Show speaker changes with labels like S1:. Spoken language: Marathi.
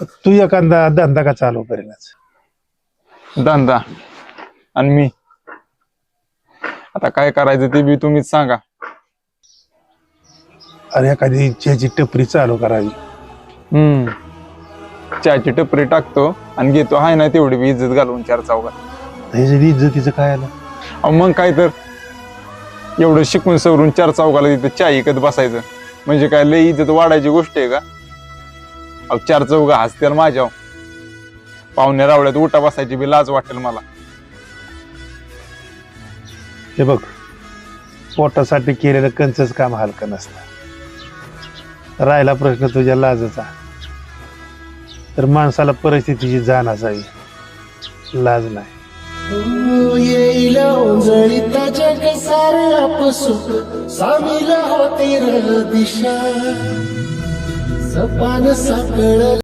S1: तू एखादा धंदा का चालू करेनच?
S2: धंदा आणि मी आता काय करायचं ते बी तुम्हीच सांगा.
S1: अरे एखादी चहाची टपरी चालू करावी.
S2: चहाची टपरी टाकतो आणि घेतो हाय ना तेवढी बी इज्जत घालून 4 चौघात.
S1: ह्याच्यात इज्जतीचं काय आलं?
S2: अहो मग काय तर एवढं शिकून सवरून 4 चौघाला तिथं चहा विकत बसायचं म्हणजे काय लय इज्जत वाढायची गोष्ट आहे का? अहो 4 चौघा हसतील माझ्या पाहुण्या रावळ्यात उठा बसायची बी लाज वाटेल मला.
S1: हे बघ, पोटासाठी केलेलं कंचच काम हलकं नसतं. राहिला प्रश्न तुझ्या लाजचा, तर माणसाला परिस्थितीची जाण असावी, लाज नाही.
S3: येईल ओंजळीत जग सारे आपसुक सामील होती दिशा सपान साकळ